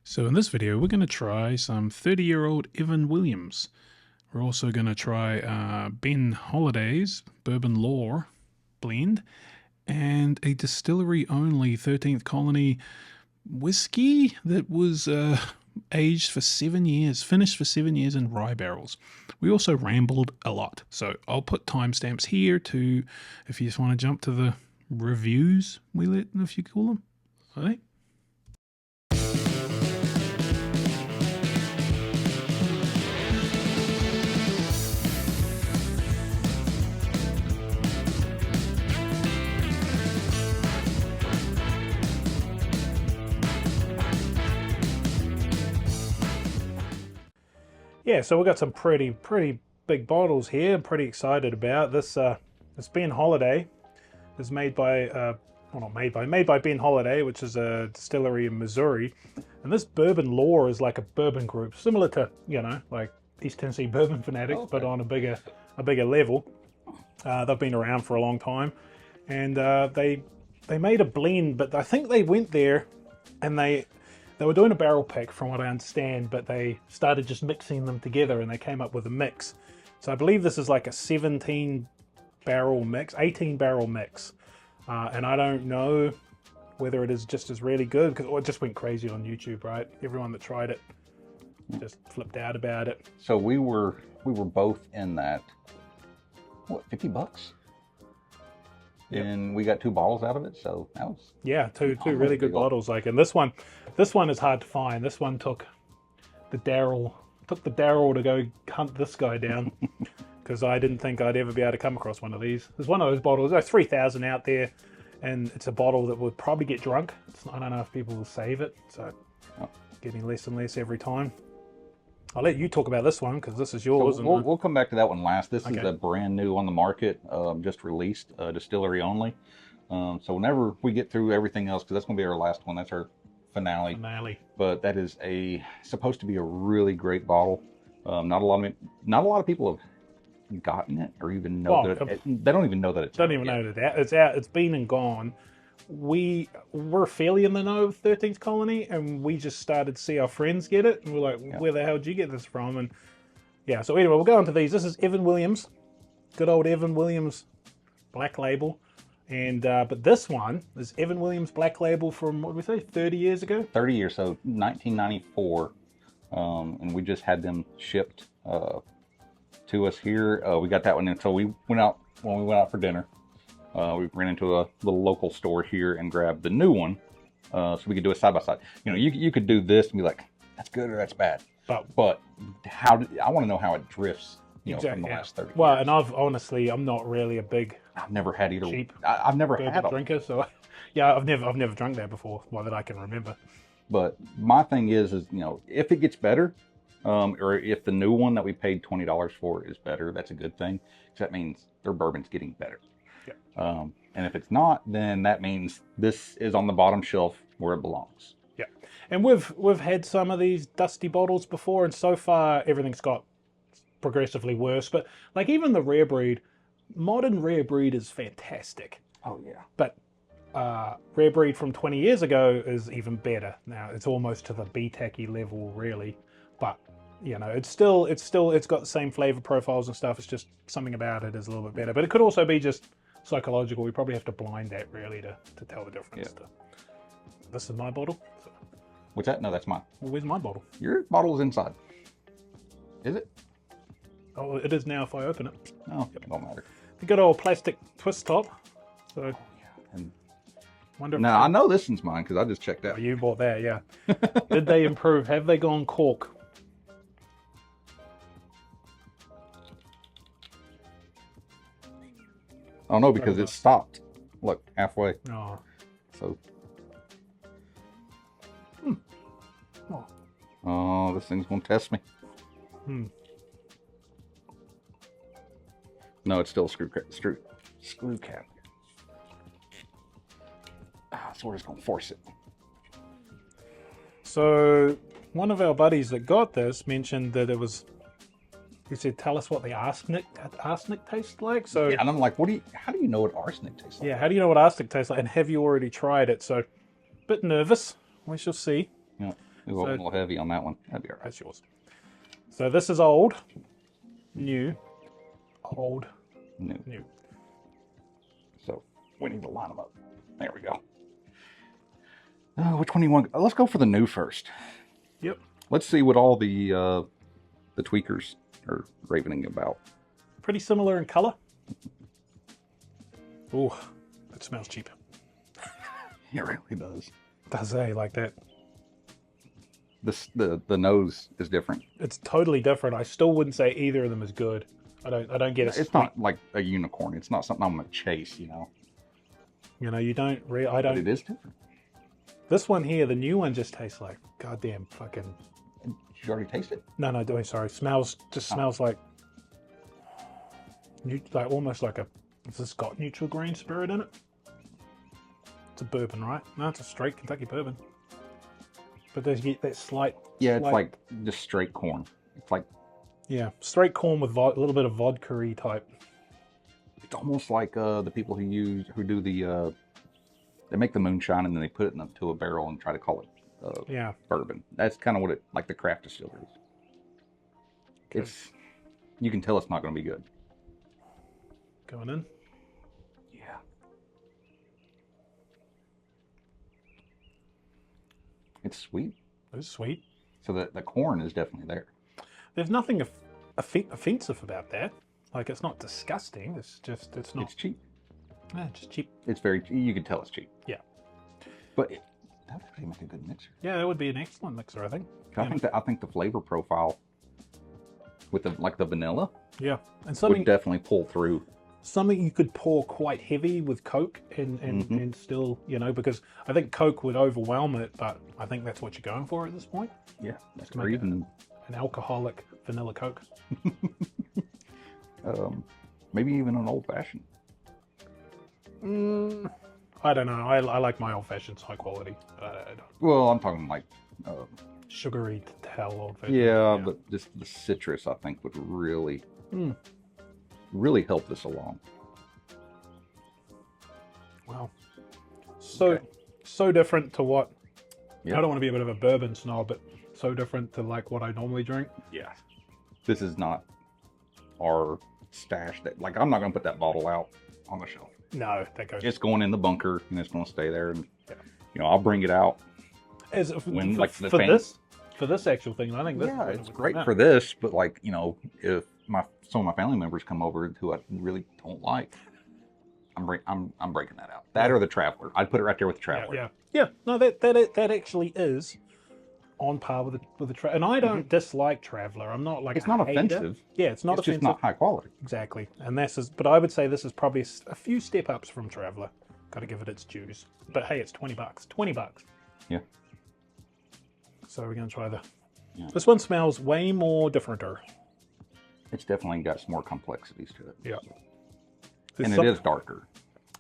So in this video, we're going to try some 30-year-old Evan Willams. We're also going to try Ben Holladay's Bourbon Lore blend and a distillery-only 13th Colony whiskey that was aged for 7 years, finished for 7 years in rye barrels. We also rambled a lot, so I'll put timestamps here to, if you just want to jump to the reviews, if you call them. All right. Yeah, so we've got some pretty big bottles here. I'm pretty excited about this. This Ben Holladay is made by, well, not made by Ben Holladay, which is a distillery in Missouri. And this Bourbon Lore is like a bourbon group, similar to, you know, like East Tennessee Bourbon Fanatics, okay, but on a bigger level. They've been around for a long time, and they made a blend, but I think they went there and they were doing a barrel pick, from what I understand, but they started just mixing them together and they came up with a mix. So I believe this is like a 17 barrel mix, 18 barrel mix. And I don't know whether it is just as really good, because it just went crazy on YouTube, right? Everyone that tried it just flipped out about it. So we were both in that, what, $50? Yep. And we got 2 bottles out of it, so that was, yeah, two really good bottles. Like, and this one is hard to find. This one took the Daryl to go hunt this guy down, because I didn't think I'd ever be able to come across one of these. There's one of those bottles. There's 3,000 out there, and it's a bottle that would probably get drunk. I don't know if people will save it, so getting less and less every time. I'll let you talk about this one, because this is yours. So we'll come back to that one last. This is a brand new on the market, just released, distillery only. So whenever we get through everything else, because that's going to be our last one, that's our finale. But that is supposed to be a really great bottle. Not a lot of people have gotten it or even know that they don't even know that it's don't even know that it's out. It's been and gone. We're fairly in the know of 13th Colony, and we just started to see our friends get it, and we're like, where the hell did you get this from? And yeah, so anyway, we'll go into these. This is Evan Willams, good old Evan Willams Black Label, and but this one is Evan Willams Black Label from, what did we say, 30 years ago? 30 years, so 1994, and we just had them shipped to us here. We got that one until we went out for dinner. We ran into a little local store here and grabbed the new one, so we could do a side by side. You know, you could do this and be like, that's good or that's bad. But I want to know how it drifts, you know, from the last 30 years. Well, and I'm not really a big, I've never had either. Cheap I've never had a drinker, so yeah, I've never drunk that before, well, that I can remember. But my thing is you know, if it gets better, or if the new one that we paid $20 for is better, that's a good thing, because that means their bourbon's getting better. Yeah. And if it's not, then that means this is on the bottom shelf where it belongs. Yeah. And we've had some of these dusty bottles before, and so far everything's got progressively worse. But like, even the rare breed, modern rare breed is fantastic. Oh yeah. But rare breed from 20 years ago is even better. Now it's almost to the B-tacky level, really. But you know, it's got the same flavor profiles and stuff. It's just something about it is a little bit better. But it could also be just psychological. We probably have to blind that, really, to tell the difference. Yeah. This is my bottle. So. What's that? No, that's mine. Well, where's my bottle? Your bottle is inside. Is it? Oh, it is now if I open it. Oh, yep. It don't matter. The good old plastic twist top. So, yeah. And wonder. Now I know this one's mine because I just checked out. Oh, you bought that, yeah. Did they improve? Have they gone cork? I don't know, because it stopped. Look, halfway. Oh. So. Oh, this thing's gonna test me. No, it's still a screw cap. So we're just gonna force it. So one of our buddies that got this mentioned that it was. He said, "Tell us what the arsenic tastes like." So, yeah, and I'm like, how do you know what arsenic tastes like? Yeah, how do you know what arsenic tastes like? And have you already tried it? So, a bit nervous. We shall see. Yeah. Ooh, a little heavy on that one. That'd be all right. That's yours. So this is old, new, old, new. So we need to line them up. There we go. Which one do you want? Let's go for the new first. Yep. Let's see what all the tweakers are ravening about. Pretty similar in color. Oh, it smells cheap. It really does. Does like that? The nose is different. It's totally different. I still wouldn't say either of them is good. I don't get it. It's not like a unicorn. It's not something I'm gonna chase. You know. You know, you don't. But it is different. This one here, the new one, just tastes like goddamn fucking. Did you already taste it? No, sorry. Smells like almost like a. Has this got neutral grain spirit in it? It's a bourbon, right? No, it's a straight Kentucky bourbon. But there's that slight. Yeah, it's like just straight corn. It's like. Yeah, straight corn with a little bit of vodka-y type. It's almost like the people who do the. They make the moonshine and then they put it into a barrel and try to call it bourbon. That's kind of what it like the craft distilleries. It's you can tell it's not going to be good. Going in. Yeah. It's sweet. It's sweet. So the corn is definitely there. There's nothing offensive about that. Like it's not disgusting. It's not. It's cheap. Yeah, just cheap. It's very. You can tell it's cheap. Yeah. But that would actually make a good mixer. Yeah, that would be an excellent mixer, I think. I think the flavor profile with the vanilla. Yeah, and something would definitely pull through. Something you could pour quite heavy with Coke and still, you know, because I think Coke would overwhelm it, but I think that's what you're going for at this point. Yeah, just make an alcoholic vanilla Coke. Maybe even an old fashioned. I don't know. I like my old fashions high quality. Well, I'm talking like sugary to hell old fashioned. Yeah, but just the citrus, I think, would really, really help this along. Wow. So different to what. Yep. I don't want to be a bit of a bourbon snob, but so different to like what I normally drink. Yeah. This is not our stash. That like I'm not going to put that bottle out on the shelf. No, that goes. It's going in the bunker and it's going to stay there. And you know, I'll bring it out when like for this actual thing. I think this. Yeah, it's great for this. But like you know, if some of my family members come over who I really don't like, I'm breaking that out. That or the Traveler. I'd put it right there with the Traveler. Yeah. No, that actually is on par with the Traveler. And I don't dislike Traveler. I'm not like it's not offensive. Yeah, it's not offensive. It's just not high quality. Exactly. And but I would say this is probably a few step ups from Traveler. Got to give it its dues. But hey, it's $20. $20. Yeah. So we're gonna try This one smells way more differenter. It's definitely got some more complexities to it. Yeah. And it is darker.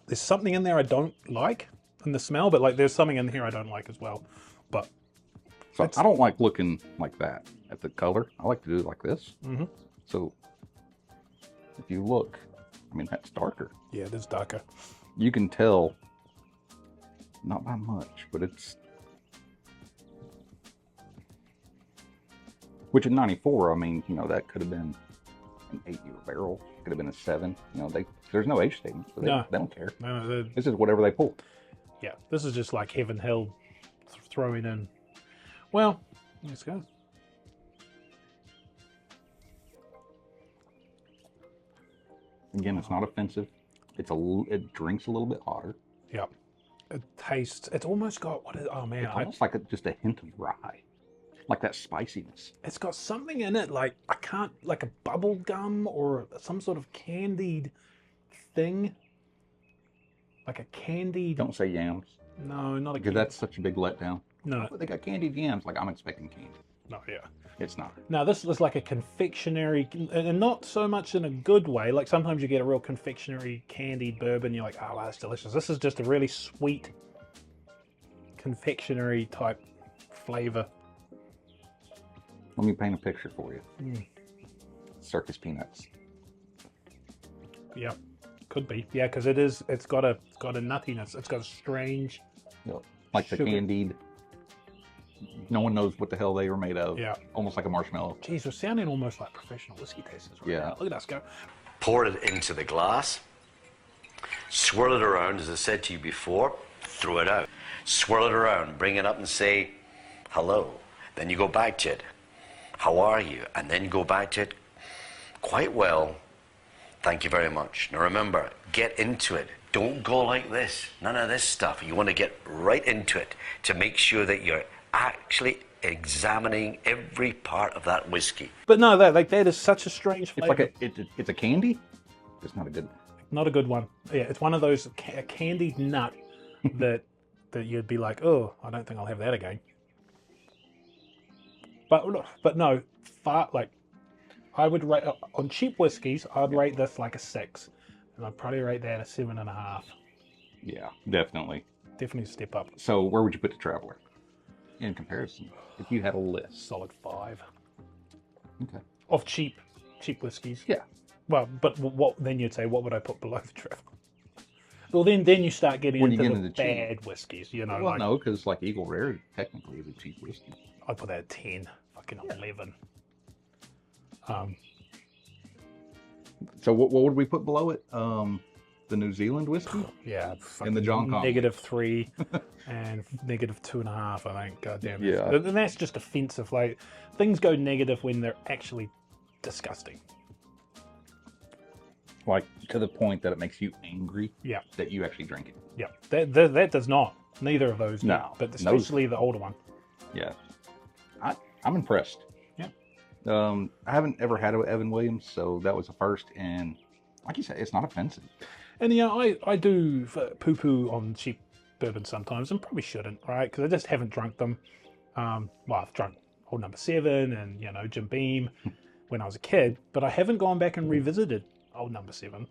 There's something in there I don't like in the smell, but like there's something in here I don't like as well. But so I don't like looking like that at the color. I like to do it like this. Mm-hmm. So if you look, I mean, that's darker. Yeah, it is darker. You can tell, not by much, but it's, which in 94, I mean, you know, that could have been an 8-year barrel. Could have been a 7. You know, there's no age statement, so they don't care. No, this is whatever they pull. Yeah, this is just like Heaven Hill throwing in. Well, let's go. Again, it's not offensive. It drinks a little bit hotter. Yeah. It tastes. It's almost got oh man! It's almost like just a hint of rye, like that spiciness. It's got something in it, like like a bubble gum or some sort of candied thing. Like a candied. Don't say yams. No, not a. Because that's such a big letdown. No, but they got candied yams. Like I'm expecting candy. No, yeah. It's not. Now this is like a confectionery, and not so much in a good way. Like sometimes you get a real confectionery candied bourbon, you're like, oh, wow, that's delicious. This is just a really sweet confectionery type flavor. Let me paint a picture for you. Circus peanuts. Yeah, could be. Yeah, because it's got a nuttiness. It's got a strange. Yep. Like sugar. The candied No one knows what the hell they were made of. Yeah. Almost like a marshmallow. Jeez, we're sounding almost like professional whiskey tasters right Yeah. now. Look at us go. Pour it into the glass. Swirl it around, as I said to you before. Throw it out. Swirl it around. Bring it up and say, hello. Then you go back to it. How are you? And then you go back to it. Quite well. Thank you very much. Now remember, get into it. Don't go like this. None of this stuff. You want to get right into it to make sure that you're actually examining every part of that whiskey. But no, that is such a strange It's flavor. like it's a candy. It's not a good. Not a good one. Yeah, it's one of those a candied nut that you'd be like, oh, I don't think I'll have that again. But no, I would rate on cheap whiskies. I'd rate this like a 6, and I'd probably rate that a 7.5. Yeah, definitely. Definitely a step up. So where would you put the Traveler in comparison? If you had a list. Solid 5 Okay. of cheap whiskies. Yeah. Well, but what then you'd say? What would I put below the Traveler? Well, then you start getting When you into get the into cheap. bad whiskies. You know, Well, like no, because like Eagle Rare technically is a cheap whiskey. I'd put that at 10, fucking 11. So what would we put below it? The New Zealand whiskey? Yeah, And the John Conway. -3 and -2.5. I think. God damn it. Yeah. And that's just offensive. Like things go negative when they're actually disgusting. Like to the point that it makes you angry. Yeah. That you actually drink it. Yeah, that does not. Neither of those. No, do, but especially the older one. Yeah. I'm impressed. Yeah. I haven't ever had an Evan Williams, so that was the first. And like you said, it's not offensive. And yeah, I do poo-poo on cheap bourbon sometimes, and probably shouldn't, right? Because I just haven't drunk them. Well, I've drunk Old Number 7 and Jim Beam when I was a kid, but I haven't gone back and revisited Old Number 7.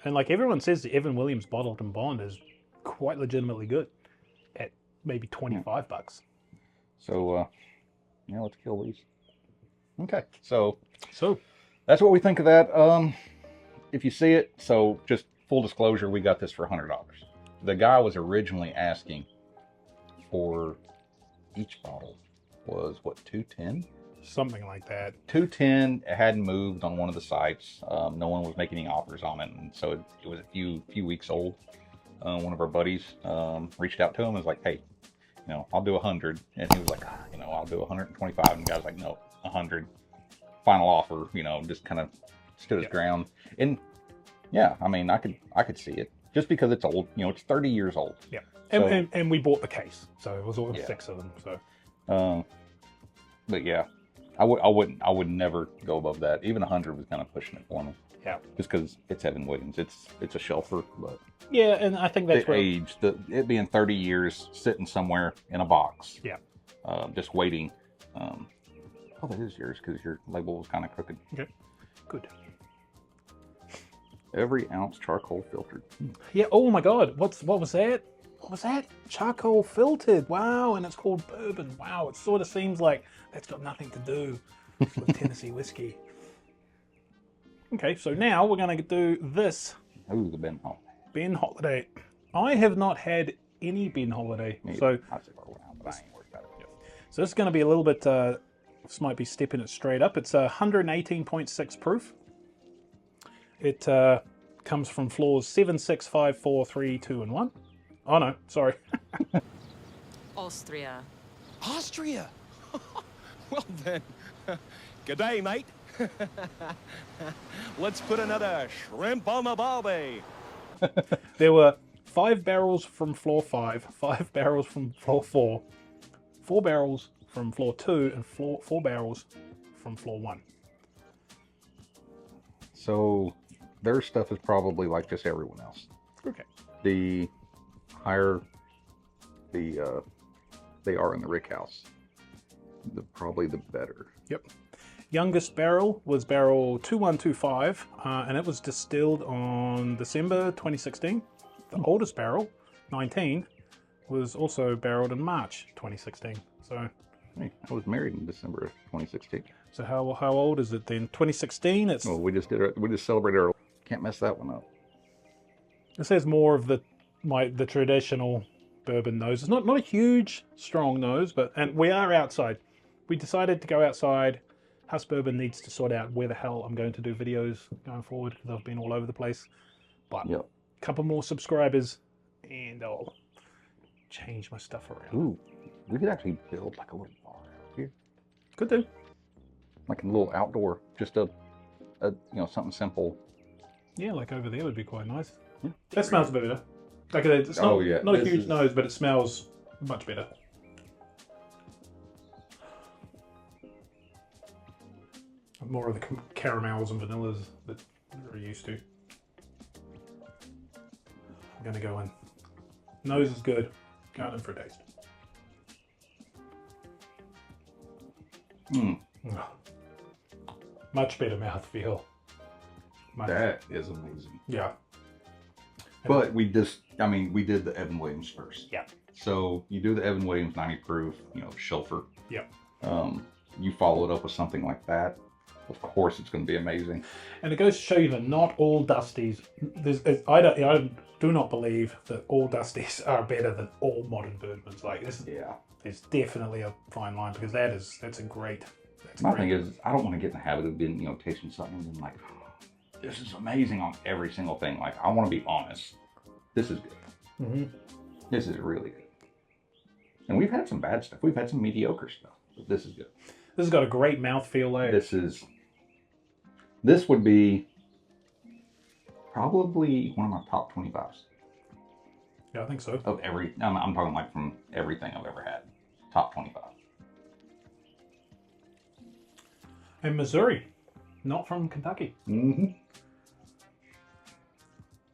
And like everyone says, the Evan Williams bottled and bond is quite legitimately good at maybe $25. So let's kill these. Okay, so So that's what we think of that. If you see it, so just full disclosure, we got this for $100. The guy was originally asking for each bottle was what, $210? something like that. $210. It hadn't moved on one of the sites. No one was making any offers on it, and so it was a few weeks old. One of our buddies reached out to him and was like, "Hey, I'll do 100," and he was like, "I'll do 125," and the guy was like, "No, 100, final offer." Just kind of stood his ground. And yeah, I mean, I could see it just because it's old. It's 30 years old. Yeah, So- and we bought the case, so it was all 6 of them. So But yeah, I would never go above that. Even 100 was kind of pushing it for me. yeah, Just because it's Evan Williams, it's a shelfer, but yeah, and I think that's the where age, it being 30 years sitting somewhere in a box, yeah. just waiting. Oh, that is yours because your label was kind of crooked. Okay, good. Every ounce charcoal filtered. Yeah. Oh my God. What was that? What was that? Charcoal filtered. Wow. And it's called bourbon. Wow. It sort of seems like that's got nothing to do with Tennessee whiskey. Okay. So now we're going to do this Ooh, the Ben Holladay. Ben Holladay. I have not had any Ben Holladay. So I say we're around, but I ain't worried about it. So this is going to be a little bit, this might be stepping it straight up. It's 118.6 proof. It comes from floors 7, 6, 5, 4, 3, 2, and 1. Oh no, sorry. Austria. Austria? Well then, good day, mate. Let's put another shrimp on the barbie. There were 5 barrels from floor 5, 5 barrels from floor 4, 4 barrels from floor 2, and 4 barrels from floor 1. So their stuff is probably like just everyone else. Okay. The higher they are in the rick house, probably the better. Yep. Youngest barrel was barrel 2125, and it was distilled on December 2016. The oldest barrel, 19, was also barreled in March 2016. So Hey, I was married in December of 2016. So how old is it then? 2016. It's Well, we just celebrated our. Can't mess that one up. This has more of the traditional bourbon nose. It's not a huge, strong nose, and we are outside. We decided to go outside. House Bourbon needs to sort out where the hell I'm going to do videos going forward because I've been all over the place. But Yep. a couple more subscribers and I'll change my stuff around. Ooh, we could actually build like a little bar out here. Could do. Like a little outdoor, just a something simple. Yeah, like over there would be quite nice. Yeah. That smells better. Like it's not, Oh, yeah. not a This huge is- nose, but it smells much better. More of the caramels and vanillas that we're used to. I'm gonna go in. Nose is good. Going in for a taste. Mm. Much better mouthfeel. That is amazing. Yeah. But we did the Evan Williams first. Yeah. So you do the Evan Williams 90 proof, Schilfer. Yep. You follow it up with something like that. Of course, it's going to be amazing. And it goes to show you that not all Dusties. I do not believe that all Dusties are better than all modern bourbons. Like this, Yeah. is definitely a fine line because that's a great. My thing is, I don't want to get in the habit of being, tasting something and like, this is amazing on every single thing. Like, I want to be honest. This is good. Mm-hmm. This is really good. And we've had some bad stuff. We've had some mediocre stuff. But this is good. This has got a great mouthfeel though. This would be probably one of my top 25s Yeah, I think so. of every. I'm talking like from everything I've ever had. Top 25. And Missouri, not from Kentucky. Mm-hmm.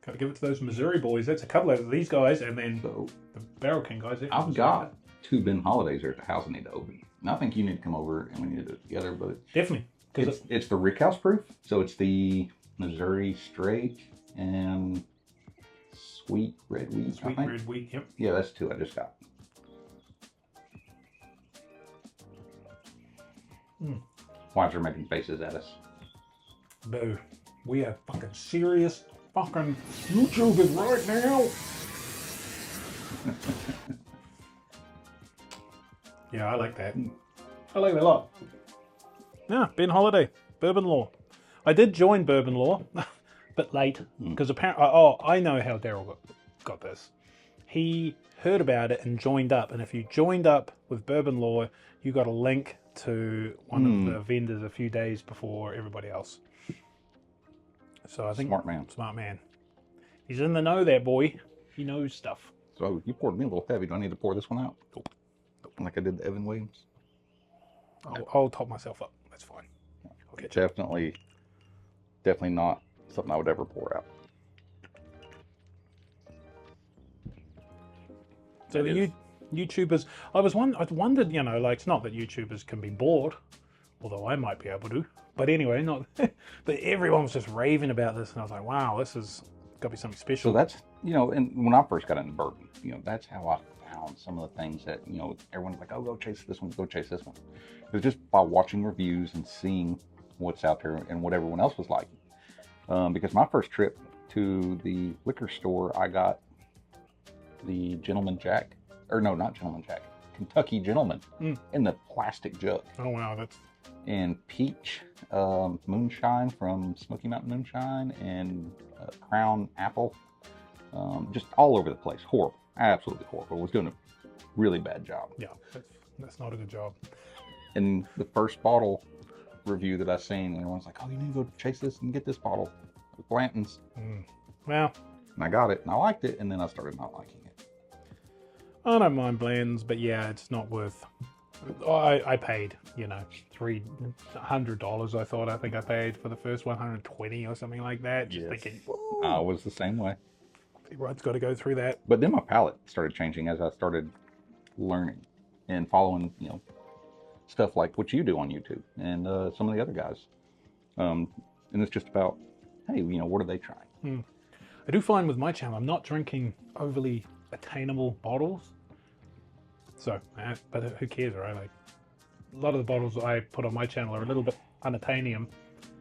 Got to give it to those Missouri boys. That's a couple of these guys, and then So the Barrel King guys. I've got 2 Ben Holladays here at the house I need to open. And I think you need to come over and we need to do it together. But Definitely, because it's the Rickhouse proof. So it's the Missouri Straight and Sweet Red Wheat. sweet I think. red wheat. Yep. Yeah, that's 2 I just got. Why is there making faces at us? Boo. We are fucking serious fucking YouTubers right now. Yeah, I like that. I like that a lot. Yeah, Ben Holladay, Bourbon Lore. I did join Bourbon Lore, but late, because apparently, I know how Daryl got this. He heard about it and joined up, and if you joined up with Bourbon Lore, you got a link to one of the vendors a few days before everybody else. So I think Smart man. Smart man. He's in the know there, boy. He knows stuff. So you poured me a little heavy. Do I need to pour this one out? Nope. Like I did the Evan Williams? I'll top myself up. That's fine. I'll get you. Definitely not something I would ever pour out. So the YouTubers, I wondered, like it's not that YouTubers can be bored, although I might be able to. But anyway, not. But everyone was just raving about this, and I was like, wow, this has got to be something special. So that's, and when I first got into bourbon, that's how I found some of the things that, everyone's like, oh, go chase this one, go chase this one. It was just by watching reviews and seeing what's out there and what everyone else was like. Because my first trip to the liquor store, I got the Gentleman Jack, or no, not Gentleman Jack, Kentucky Gentleman in the plastic jug. Oh wow, that's. And peach moonshine from Smoky Mountain Moonshine and Crown Apple. Just all over the place. Horrible. Absolutely horrible. Was doing a really bad job. Yeah, that's not a good job. And the first bottle review that I seen, everyone's like, oh, you need to go chase this and get this bottle with Blanton's. Well, And I got it and I liked it, and then I started not liking it. I don't mind blends, but yeah, it's not worth. I paid, $300. I think I paid for the first 120 or something like that. Just thinking, whoa, I was the same way. everyone's got to go through that. But then my palate started changing as I started learning and following, stuff like what you do on YouTube and some of the other guys. And it's just about, hey, what are they trying? I do find with my channel, I'm not drinking overly attainable bottles. So, but who cares, right? Like, a lot of the bottles I put on my channel are a little bit unattainium.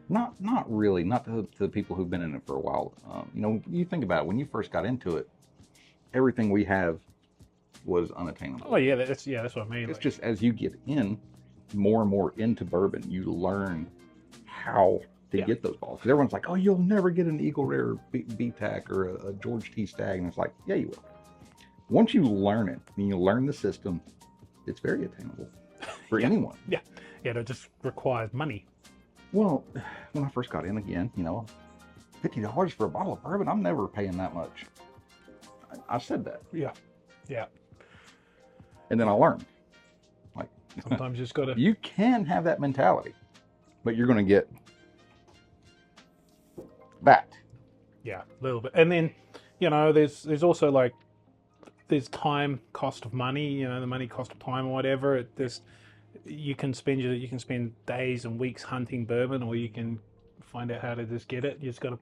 Not really. Not to the people who've been in it for a while. You think about it, when you first got into it, everything we have was unattainable. Oh yeah, that's what I mean. It's Like, just as you get more and more into bourbon, you learn how to get those bottles. Because everyone's like, oh, you'll never get an Eagle Rare B-Tac or a George T. Stagg. And it's like, yeah, you will. Once you learn it and you learn the system, it's very attainable for anyone. Yeah, it just requires money. Well, when I first got in again, you know, $50 for a bottle of bourbon, I'm never paying that much. I said that. Yeah. And then I learned. Like, Sometimes you just got to... you can have that mentality, but you're going to get that. Yeah, a little bit. And then, you know, there's also like, there's time, cost of money, you know, the money cost of time or whatever. You can spend days and weeks hunting bourbon, or you can find out how to just get it. You just got to,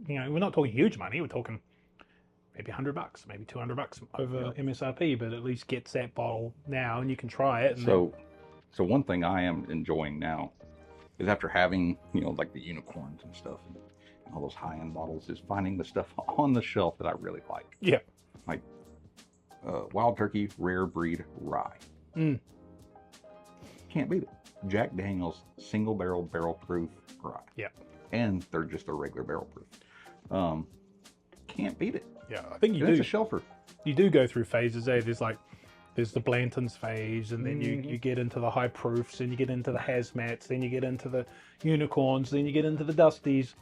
you know, we're not talking huge money. We're talking maybe $100, maybe $200 over MSRP, but at least gets that bottle now, and you can try it. And so one thing I am enjoying now is, after having, you know, like the unicorns and stuff, and all those high-end bottles, is finding the stuff on the shelf that I really like. Yeah. Like Wild Turkey Rare Breed Rye. Can't beat it. Jack Daniel's single barrel proof rye. Yeah. And they're just a regular barrel proof. Can't beat it. Yeah, I think you It's do. a shelfer. You do go through phases. There's the Blanton's phase, and then you get into the high proofs, and you get into the hazmats, then you get into the unicorns, then you get into the dusties,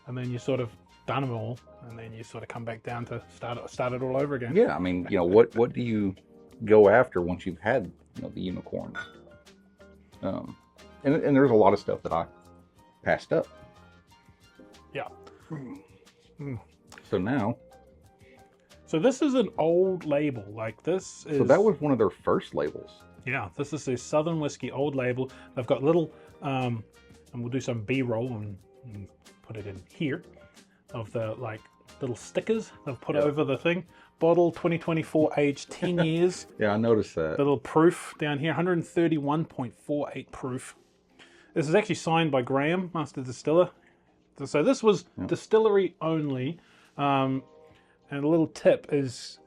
and then you sort of done them all, and then you sort of come back down to start it all over again. Yeah, I mean, you know, what do you go after once you've had, you know, the unicorns? And there's a lot of stuff that I passed up. Yeah. So now. So this is an old label. Like, this is... So that was one of their first labels. Yeah, this is their Southern Whiskey old label. They've got little, and we'll do some B-roll and put it in here, of the, like, little stickers they've put over the thing. Bottle 2024, aged 10 years. Yeah, I noticed that. The little proof down here, 131.48 proof. This is actually signed by Graham, Master Distiller. So this was distillery only. And a little tip is,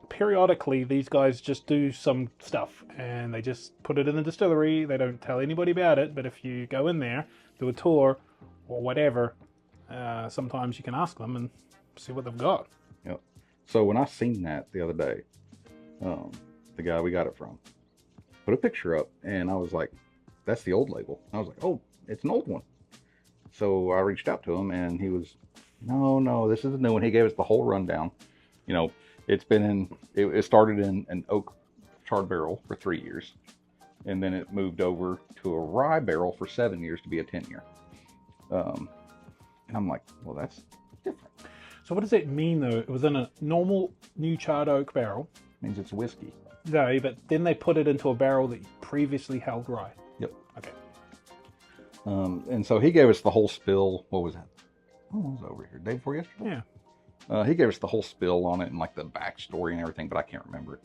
periodically these guys just do some stuff and they just put it in the distillery. They don't tell anybody about it, but if you go in there, do a tour or whatever, sometimes you can ask them and see what they've got. Yep. So when I seen that the other day, the guy we got it from put a picture up, and I was like, that's the old label. I was like, oh, it's an old one. So I reached out to him, and he was, no, this is a new one. He gave us the whole rundown. You know, it's been it started in an oak charred barrel for 3 years, and then it moved over to a rye barrel for 7 years to be a 10-year. And I'm like, well, that's different. So what does that mean, though? It was in a normal new charred oak barrel. Means it's whiskey. No, but then they put it into a barrel that previously held rye. Yep. Okay. And so he gave us the whole spill. What was that? Who was over here? Day before yesterday? Yeah. He gave us the whole spill on it and like the backstory and everything, but I can't remember it.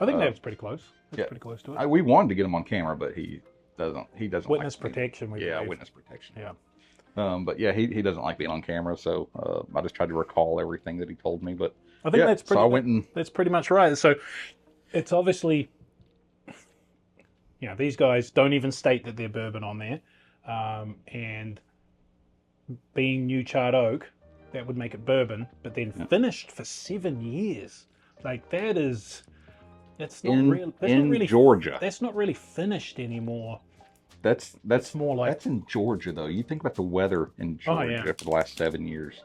I think that was pretty close. That's yeah. pretty close to it. We wanted to get him on camera, but he doesn't. Witness like protection. Witness protection. Yeah. But yeah, he doesn't like being on camera, so I just tried to recall everything that he told me. But I think that's pretty. So I went and that's pretty much right. So it's obviously, you know, these guys don't even state that they're bourbon on there, and being new charred oak, that would make it bourbon. But then finished for 7 years, like that's not real. That's in not really Georgia. That's not really finished anymore. That's more like, that's in Georgia though. You think about the weather in Georgia for the last 7 years.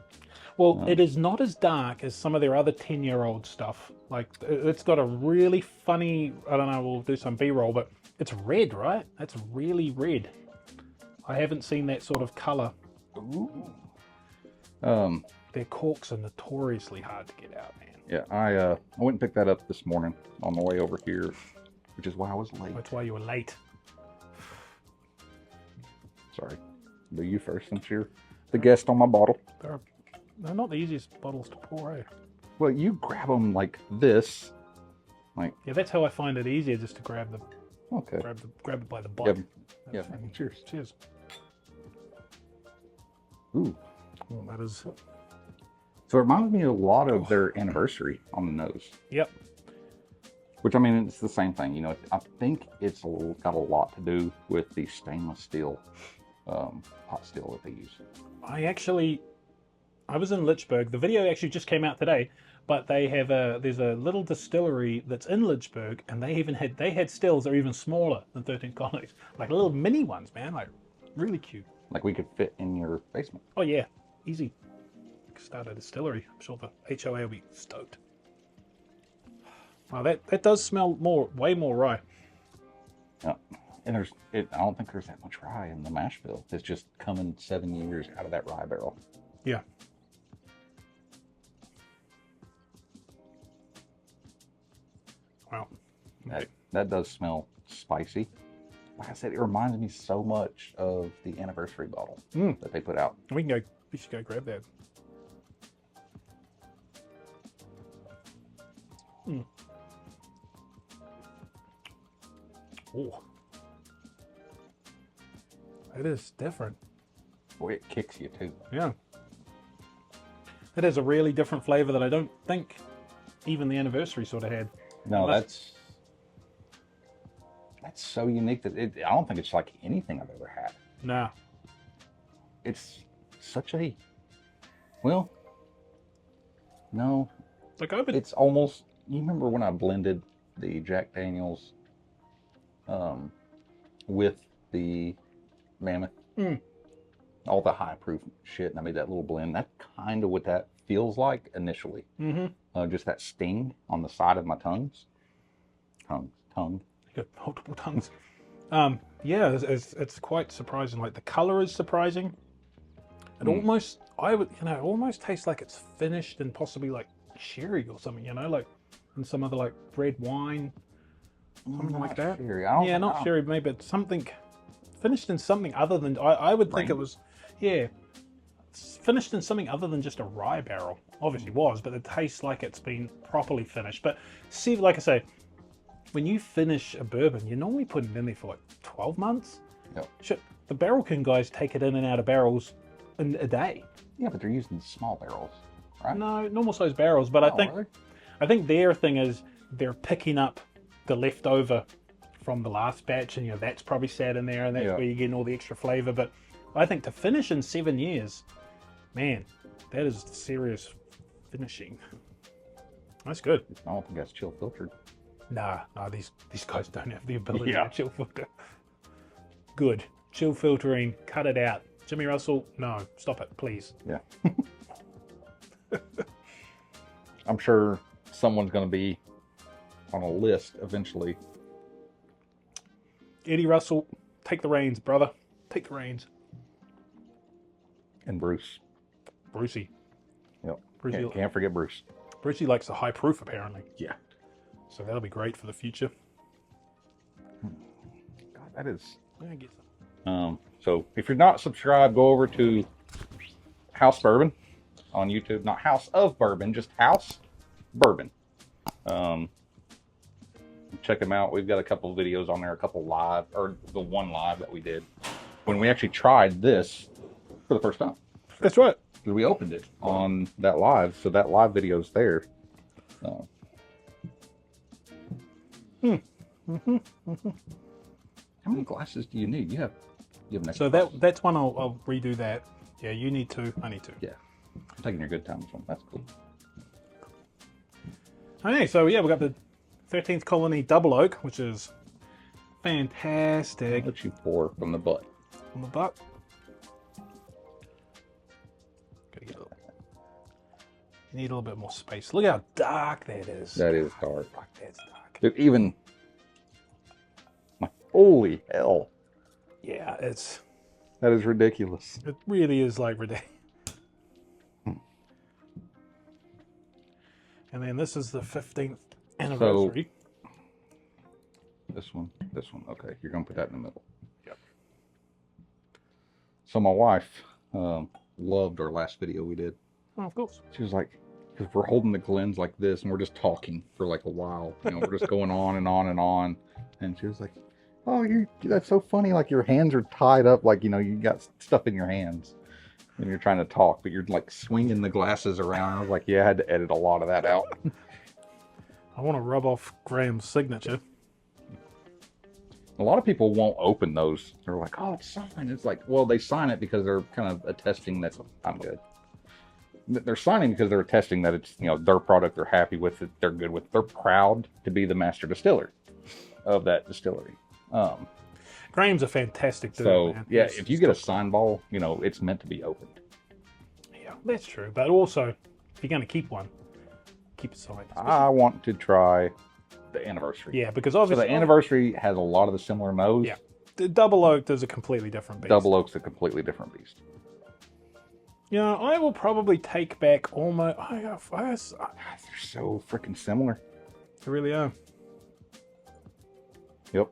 Well, it is not as dark as some of their other 10-year-old stuff. Like, it's got a really funny, I don't know, we'll do some B-roll, but it's red, right? That's really red. I haven't seen that sort of color. Ooh. Their corks are notoriously hard to get out, man. Yeah, I went and picked that up this morning on the way over here, which is why I was late. That's why you were late. Sorry. Do you first, since you're the guest on my bottle. They're not the easiest bottles to pour, eh? Well, you grab them like this. Like, yeah, that's how I find it easier, just to grab okay. grab it by the butt. Yeah. Cheers. Cheers. Ooh. Well, that is... So it reminds me a lot of their anniversary on the nose. Yep. Which, I mean, it's the same thing. You know, I think it's got a lot to do with the stainless steel pot still that they use. I was in Lichburg. The video actually just came out today, but they have there's a little distillery that's in Lichburg, and they had stills that are even smaller than 13th Colonies, like little mini ones, man, like really cute. Like we could fit in your basement. Oh yeah, easy. Start a distillery. I'm sure the HOA will be stoked. Wow, that does smell way more rye. Yeah. And I don't think there's that much rye in the mash bill. It's just coming 7 years out of that rye barrel. Yeah. Wow. That does smell spicy. Like I said, it reminds me so much of the anniversary bottle that they put out. We should go grab that. Oh, it is different. Boy, it kicks you too. Yeah. It has a really different flavor that I don't think even the anniversary sort of had. No, that's so unique that I don't think it's like anything I've ever had. Nah. It's such a, well, no. Like it's almost, you remember when I blended the Jack Daniels with the Mammoth? All the high proof shit, and I made that little blend. That's kind of what that feels like initially. Just that sting on the side of my tongue. You got multiple tongues. Yeah, it's quite surprising. Like the color is surprising. It almost, almost tastes like it's finished in possibly like sherry or something. You know, like in some other like red wine, something like that. Sherry. Not sherry, maybe it's something finished in something other than. I would think it was. Yeah, it's finished in something other than just a rye barrel. Obviously was, but it tastes like it's been properly finished. But see, like I say, when you finish a bourbon, you normally put it in there for like 12 months. Yep. Shit, the Barrel King guys take it in and out of barrels in a day. Yeah, but they're using small barrels, right? No, normal size barrels. But I think their thing is they're picking up the leftover from the last batch, and that's probably sat in there, and that's where you're getting all the extra flavor. But I think to finish in 7 years, man, that is serious finishing. That's good. I don't think that's chill filtered. Nah, these guys don't have the ability to chill filter. Good. Chill filtering, cut it out. Jimmy Russell, no, stop it, please. Yeah. I'm sure someone's going to be on a list eventually. Eddie Russell, take the reins, brother. Take the reins. And Bruce. Brucey. Yep. Brucey, Can't forget Bruce. Brucey likes the high proof, apparently. Yeah. So that'll be great for the future. God, that is. I guess so. So if you're not subscribed, go over to House Bourbon on YouTube. Not House of Bourbon, just House Bourbon. Check them out. We've got a couple of videos on there, a couple live, or the one live that we did when we actually tried this for the first time. that's right. Because we opened it on that live, so that live video's there. How many glasses do you need? You have an extra. So that's one I'll redo that. Yeah, you need two. I need two. Yeah, I'm taking your good time with one. That's cool. Okay, so yeah, we got the 13th Colony Double Oak, which is fantastic. I'll let you pour from the butt. On the butt. Gotta get a little. You need a little bit more space. Look how dark that is. That is dark. Fuck, that's dark. Dude, even. Holy hell. Yeah, That is ridiculous. it really is like ridiculous. And then this is the 15th anniversary. This one. Okay, you're gonna put that in the middle. Yep. So my wife loved our last video we did. Oh, of course. She was like, because we're holding the Glens like this and we're just talking for like a while. We're just going on and on and on. And she was like, oh, that's so funny. Like your hands are tied up. Like, you got stuff in your hands when you're trying to talk, but you're like swinging the glasses around. I was like, yeah, I had to edit a lot of that out. I want to rub off Graham's signature. A lot of people won't open those. They're like, oh, it's signed. It's like, well, they sign it because they're kind of attesting that I'm good. They're signing because they're attesting that it's, you know, their product. They're happy with it. They're good with it. They're proud to be the master distiller of that distillery. Graham's a fantastic dude. So Man. yeah, He's if you get a sign ball, you know, it's meant to be opened. Yeah, that's true. But also, if you're going to keep one, keep it signed. I want to try the anniversary. Yeah, because So obviously the anniversary has a lot of the similar nose. Yeah, the double oaked is a completely different beast. Double oak's a completely different beast. You know, I will probably take back almost. They're so freaking similar. They really are. Yep.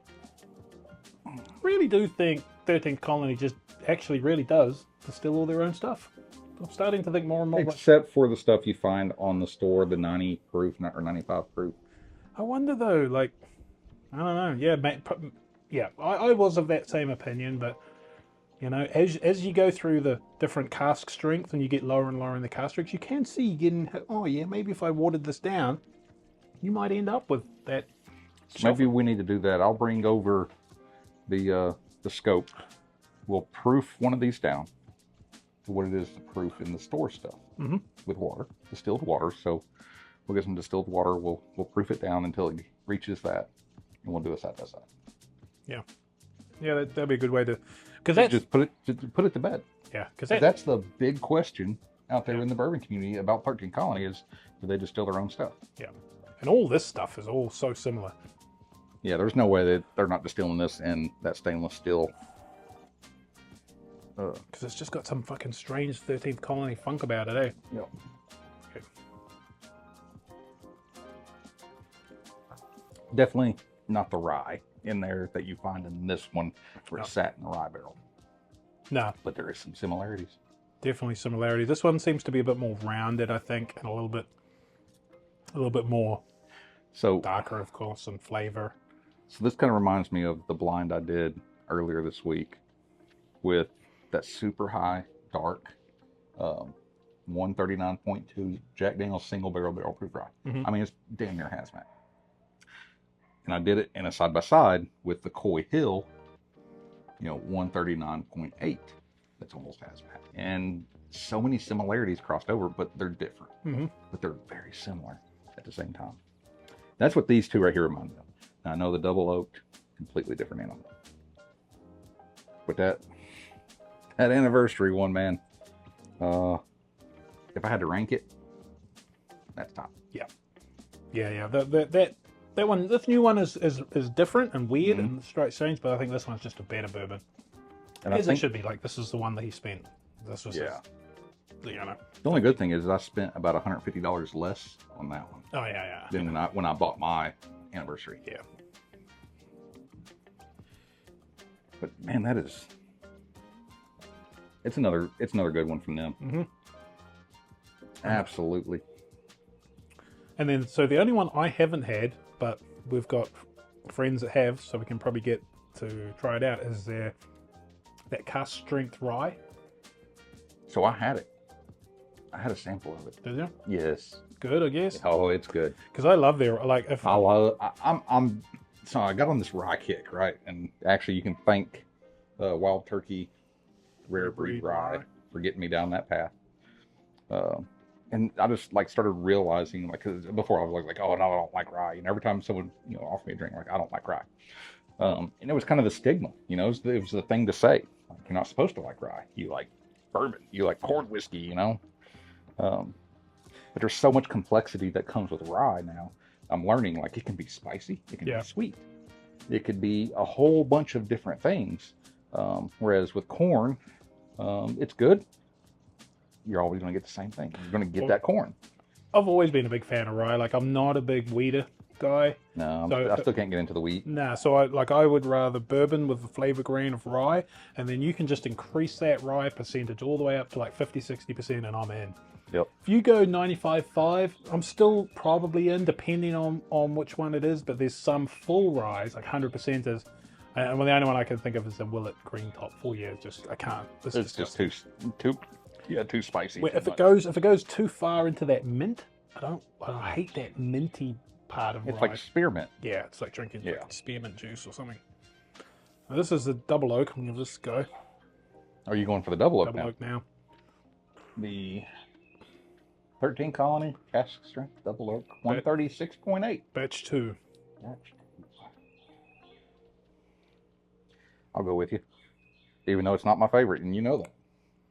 I really do think 13th Colony just actually really does distill all their own stuff. I'm starting to think more and more. Except for the stuff you find on the store, the 90 proof or 95 proof. I wonder though, like, I don't know. Yeah, yeah, I was of that same opinion, but you know, as you go through the different cask strength and you get lower and lower in the cask strength, you can see you getting, oh yeah, maybe if I watered this down, you might end up with that. Maybe we need to do that. I'll bring over the scope. We'll proof one of these down to what it is to proof in the store stuff with water, distilled water. So we'll get some distilled water. We'll proof it down until it reaches that, and we'll do a side by side. Yeah, yeah, that'd be a good way to, because that's just put it to bed. Yeah, because that's the big question out there in the bourbon community about 13 Colony is, do they distill their own stuff? Yeah, and all this stuff is all so similar. Yeah, there's no way that they're not distilling this in that stainless steel. Because it's just got some fucking strange 13th Colony funk about it, eh? Yep. Okay. Definitely not the rye in there that you find in this one where it sat in the rye barrel. No. But there is some similarities. Definitely similarity. This one seems to be a bit more rounded, I think, and a little bit more darker, of course, in flavor. So this kind of reminds me of the blind I did earlier this week with that super high, dark, 139.2 Jack Daniel's single barrel proof rye. I mean, it's damn near hazmat. And I did it in a side by side with the Coy Hill, 139.8. That's almost hazmat. And so many similarities crossed over, but they're different. But they're very similar at the same time. That's what these two right here remind me of. Now, I know the double oaked, completely different animal. But that anniversary one, man, if I had to rank it, that's top. Yeah. That one, this new one is different and weird and strange, but I think this one's just a better bourbon. And as it should be. Like, this is the one that he spent. This was The only good thing is I spent about $150 less on that one. Oh yeah. Than when I bought my anniversary. Yeah. But man, it's another good one from them. Absolutely. And then, so the only one I haven't had, but we've got friends that have, so we can probably get to try it out, is that cask strength rye. So I had it. I had a sample of it. Did you? Yes. Good, I guess. Oh, it's good. Because I love their, like, if so I got on this rye kick, right? And actually, you can thank Wild Turkey Rare Breed Rye for getting me down that path. And I just started realizing, cause before I was like, oh no, I don't like rye. And every time someone offered me a drink, I don't like rye. And it was kind of the stigma, it was the thing to say. You're not supposed to like rye. You like bourbon. You like corn whiskey. But there's so much complexity that comes with rye now. I'm learning it can be spicy, it can be sweet, it could be a whole bunch of different things. Whereas with corn, it's good. You're always going to get the same thing. You're going to get that corn. I've always been a big fan of rye. I'm not a big wheater guy. No, I still can't get into the wheat. Nah, so I would rather bourbon with the flavor grain of rye, and then you can just increase that rye percentage all the way up to 50-60%, and I'm in. Yep. If you go 95.5, I'm still probably in, depending on which one it is, but there's some full ryes, 100% is, and the only one I can think of is the Willet Green Top. Full year, I can't. It's just too spicy. If it goes too far into that mint, I hate that minty part of It's rye. like spearmint. Yeah, it's like drinking Yeah. like spearmint juice or something. Now, this is the double oak. I'm gonna just go Are you going for the double oak double now? oak now. The 13 Colony cask strength double oak, 136.8. Batch 2. I'll go with you, even though it's not my favorite, and you know that.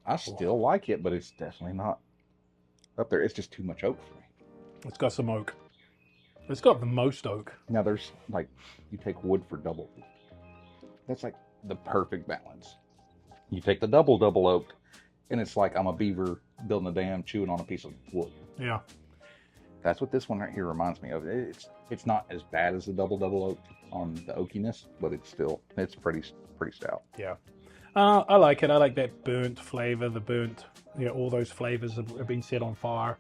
I still like it, but it's definitely not up there. It's just too much oak for me. It's got some oak. It's got the most oak. Now there's like, you take wood for double. That's like the perfect balance. You take the double oaked, and it's like I'm a beaver building a dam, chewing on a piece of wood. Yeah. That's what this one right here reminds me of. It's not as bad as the double oaked on the oakiness, but it's pretty stout. Yeah. I like it. I like that burnt flavor, the burnt, all those flavors have been set on fire.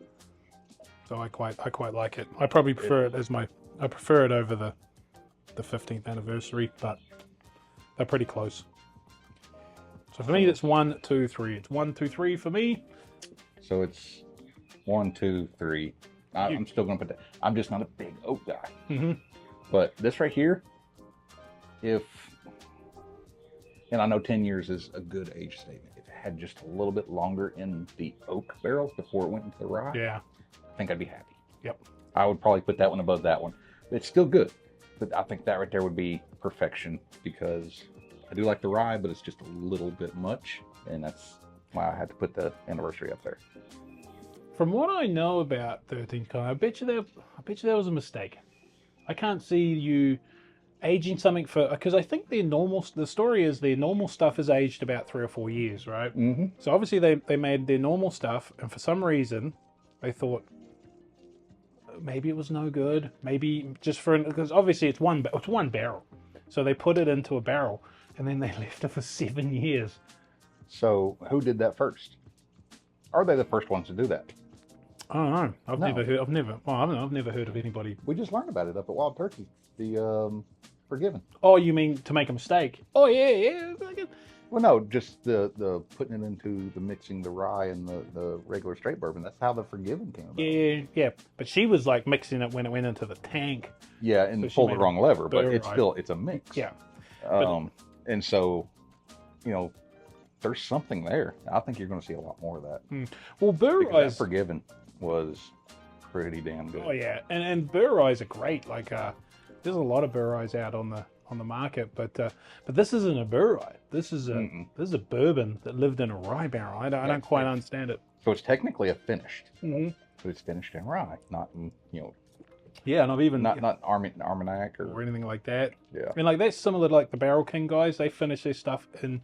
So I quite like it. I probably prefer it I prefer it over the 15th anniversary, but they're pretty close. So for me, it's 1, 2, 3. It's 1, 2, 3 for me. So it's 1, 2, 3. I'm still gonna put that. I'm just not a big oak guy. Mm-hmm. But this right here, and I know 10 years is a good age statement. If it had just a little bit longer in the oak barrels before it went into the rye, Yeah. I think I'd be happy. Yep. I would probably put that one above that one. It's still good, but I think that right there would be perfection, because I do like the rye, but it's just a little bit much, and that's why I had to put the anniversary up there. From what I know about 13th Colony, I bet you that was a mistake. I can't see you aging something because I think the story is their normal stuff is aged about 3 or 4 years, right? Mm-hmm. So obviously they made their normal stuff, and for some reason they thought maybe it was no good. Maybe just because obviously it's one barrel, so they put it into a barrel and then they left it for 7 years. So who did that first? Are they the first ones to do that? I don't know. I've No. never heard of anybody. We just learned about it up at Wild Turkey. The Forgiven. Oh, you mean to make a mistake? Oh yeah. Well, no, just the putting it into the mixing the rye and the regular straight bourbon. That's how the Forgiven came about. Yeah. But she was like mixing it when it went into the tank. Yeah, and So she pulled the made wrong lever, but burr it's rye. still, it's a mix. Yeah. And so, there's something there. I think you're going to see a lot more of that. Well, burr Because rye. that Forgiven was pretty damn good. Oh yeah, and burr ryes are great. Like there's a lot of burr ryes out on the market, but this isn't a burr rye. This is a bourbon that lived in a rye barrel. I don't quite understand it. So it's technically a finished, Mm-hmm. but it's finished in rye, not in Yeah, and I've even not Armagnac or anything like that. Yeah. I mean, like that's similar to like the Barrel King guys. They finish their stuff in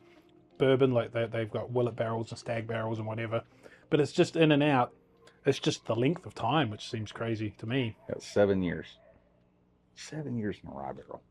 bourbon, like they've got Willet barrels and Stag barrels and whatever. But it's just in and out. It's just the length of time, which seems crazy to me. That's 7 years. 7 years in a rye barrel.